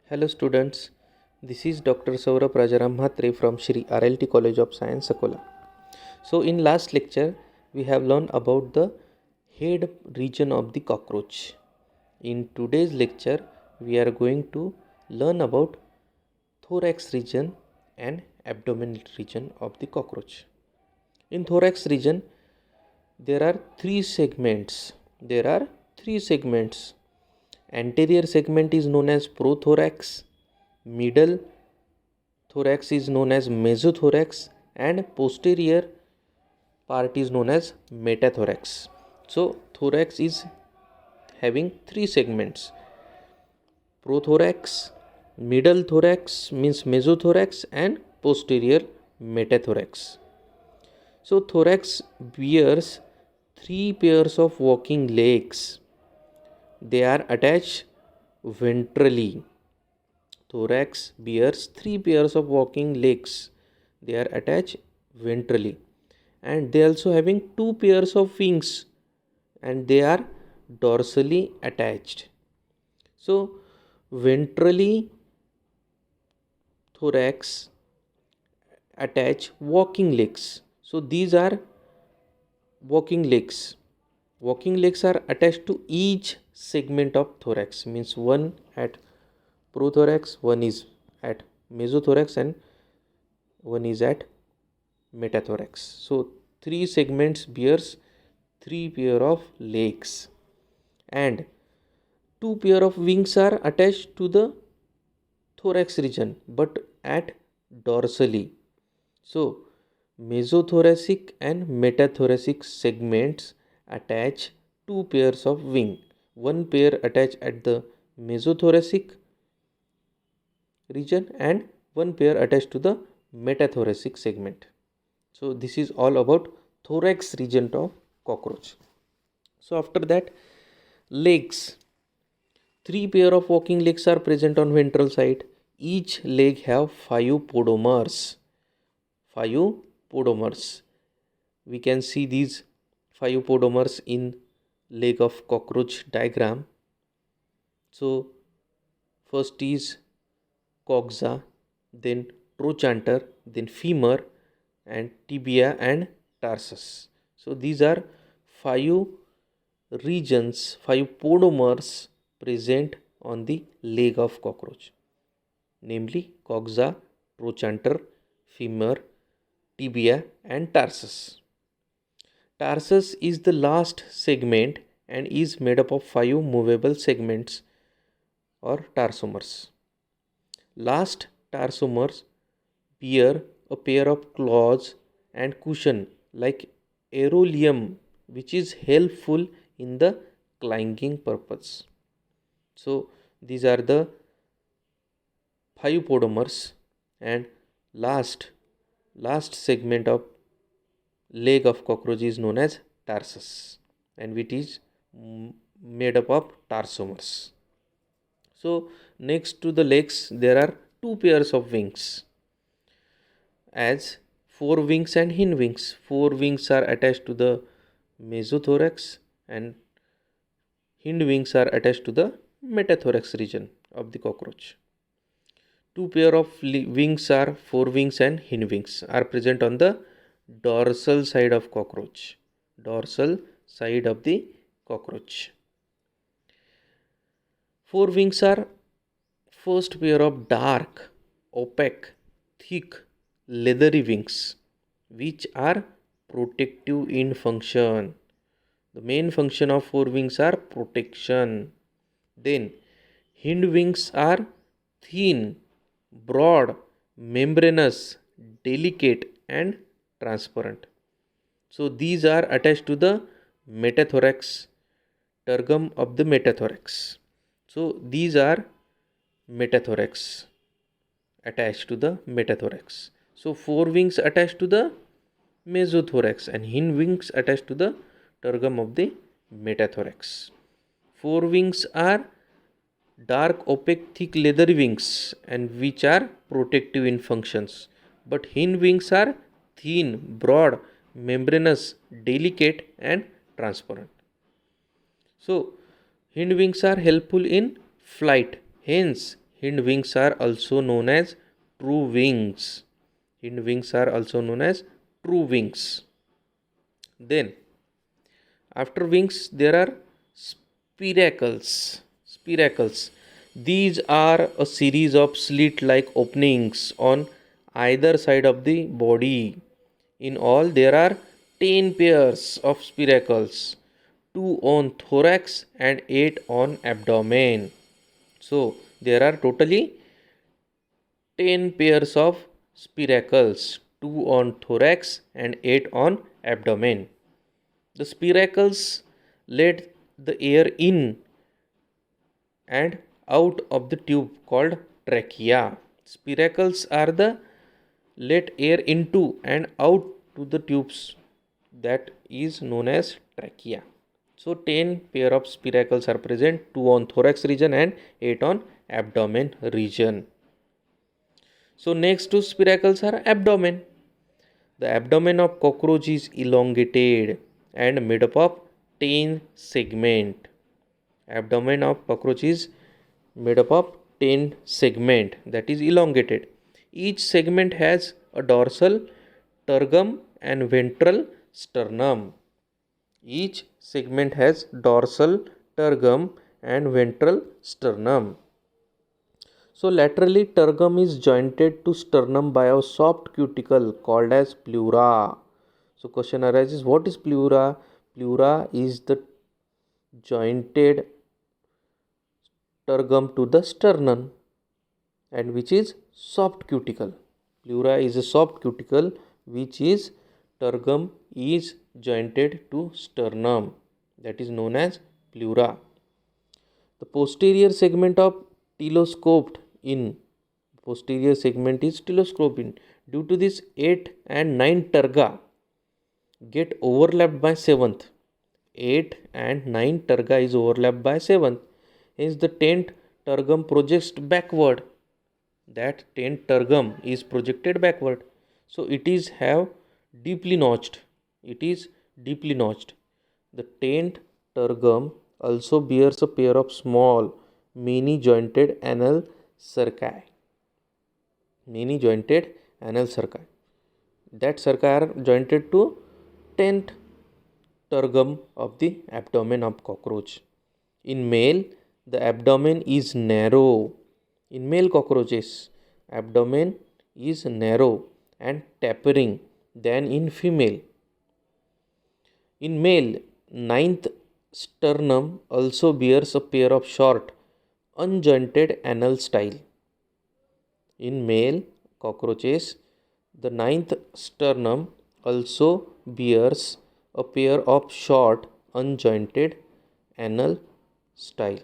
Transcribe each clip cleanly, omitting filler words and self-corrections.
Hello students, this is Dr. Saurabh Rajaram Mhatre from Shri RLT College of Science, Sakola. So in last lecture, we have learned about the head region of the cockroach. In today's lecture, we are going to learn about thorax region and abdominal region of the cockroach. In thorax region, there are three segments. Anterior segment is known as prothorax, middle thorax is known as mesothorax, and posterior part is known as metathorax. So thorax is having three segments: prothorax, middle thorax means mesothorax, and posterior metathorax. So thorax bears three pairs of walking legs. They are attached ventrally. Thorax bears three pairs of walking legs. They are attached ventrally, and they also having two pairs of wings, and they are dorsally attached. So ventrally thorax attach walking legs. So these are walking legs. Walking legs are attached to each segment of thorax, means one at prothorax, one is at mesothorax, and one is at metathorax. So three segments bears three pair of legs, and two pair of wings are attached to the thorax region but at dorsally. So mesothoracic and metathoracic segments attach two pairs of wing. One pair attached at the mesothoracic region and one pair attached to the metathoracic segment. So this is all about thorax region of cockroach. So after that, legs. Three pair of walking legs are present on ventral side. Each leg have five podomers. We can see these five podomers in leg of cockroach diagram. So first is coxa, then trochanter, then femur, and tibia and tarsus. So these are five regions, five podomers present on the leg of cockroach, namely coxa, trochanter, femur, tibia and tarsus. Tarsus is the last segment and is made up of five movable segments or tarsomers. Last tarsomers bear a pair of claws and cushion like aeroleum, which is helpful in the clinging purpose. So these are the five podomers, and last segment of leg of cockroach is known as tarsus, and which is made up of tarsomers. So next to the legs there are two pairs of wings, as forewings and hindwings. Forewings are attached to the mesothorax and hindwings are attached to the metathorax region of the cockroach. Two pair of wings are forewings and hindwings are present on the dorsal side of cockroach. Forewings are first pair of dark, opaque, thick, leathery wings which are protective in function. The main function of forewings are protection. Then hindwings are thin, broad, membranous, delicate and transparent. So these are attached to the metathorax, tergum of the metathorax. So these are metathorax, attached to the metathorax. So forewings attached to the mesothorax and hindwings attached to the tergum of the metathorax. Forewings are dark, opaque, thick, leathery wings and which are protective in functions, but hindwings are thin, broad, membranous, delicate and transparent. So hindwings are helpful in flight, hence Hind wings are also known as true wings. Hind wings are also known as true wings. Then, after wings, there are spiracles. Spiracles. These are a series of slit-like openings on either side of the body. In all, there are 10 pairs of spiracles, 2 on thorax and 8 on abdomen. So, there are totally 10 pairs of spiracles, 2 on thorax and 8 on abdomen. The spiracles let the air in and out of the tube called trachea. Spiracles are the let air into and out to the tubes that is known as trachea. So 10 pair of spiracles are present, 2 on thorax region and 8 on abdomen region. So next two spiracles are abdomen. The abdomen of cockroach is elongated and made up of 10 segment. Abdomen of cockroach is made up of 10 segment, that is elongated. Each segment has a dorsal tergum and ventral sternum. Each segment has dorsal tergum and ventral sternum. So laterally tergum is jointed to sternum by a soft cuticle called as pleura. So question arises, what is pleura? Pleura is the jointed tergum to the sternum and which is soft cuticle. Pleura is a soft cuticle which is tergum is jointed to sternum, that is known as pleura. The posterior segment of telescoped in posterior segment is telescoped in. Due to this 8 and 9 terga get overlapped by 7th. 8 and 9 terga is overlapped by 7th. Hence the 10th tergum projects backward. That 10th tergum is projected backward. So it is have deeply notched. It is deeply notched. The 10th tergum also bears a pair of small many jointed anal cerci. Many jointed anal cerci. That cerci are jointed to 10th tergum of the abdomen of cockroach. In male, the abdomen is narrow. In male cockroaches, abdomen is narrow and tapering than in female. In male, ninth sternum also bears a pair of short, unjointed anal style. In male cockroaches, the ninth sternum also bears a pair of short, unjointed anal style.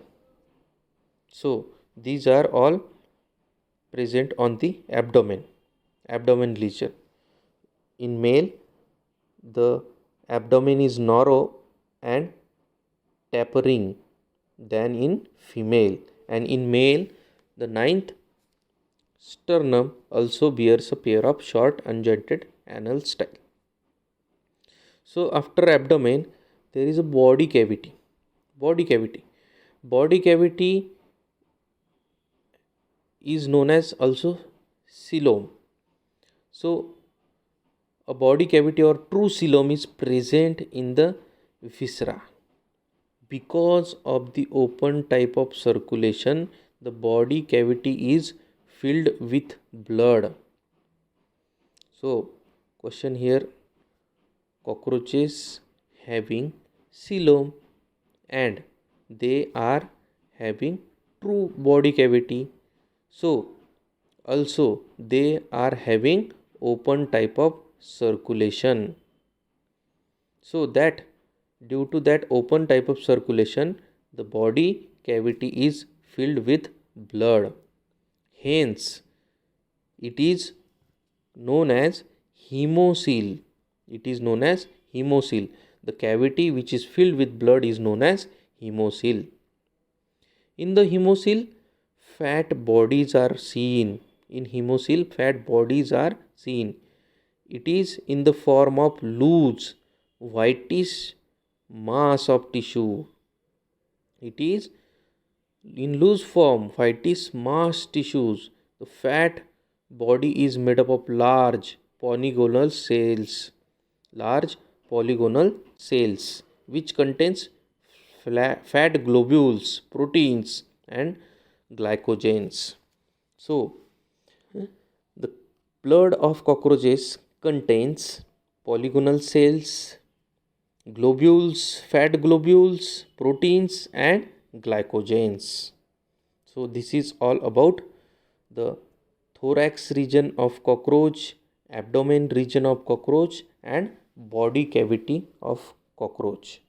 So, these are all present on the abdomen lesion. In male, the abdomen is narrow and tapering than in female, and in male the ninth sternum also bears a pair of short unjointed anal style. So after abdomen there is a body cavity. Body cavity is known as also coelom. So a body cavity or true coelom is present in the viscera. Because of the open type of circulation, the body cavity is filled with blood. So, question here, cockroaches having coelom and they are having true body cavity. So, also they are having open type of circulation. So that due to that open type of circulation, the body cavity is filled with blood. Hence, it is known as hemocoel. It is known as hemocoel. The cavity which is filled with blood is known as hemocoel. In the hemocoel, fat bodies are seen. In hemocoel, fat bodies are seen. It is in the form of loose, whitish mass of tissue. It is In loose form, whitish mass tissues. The fat body is made up of large polygonal cells, which contains fat globules, proteins, and glycogens. So, the blood of cockroaches contains polygonal cells, globules, fat globules, proteins, and glycogens. So, this is all about the thorax region of cockroach, abdomen region of cockroach, and body cavity of cockroach.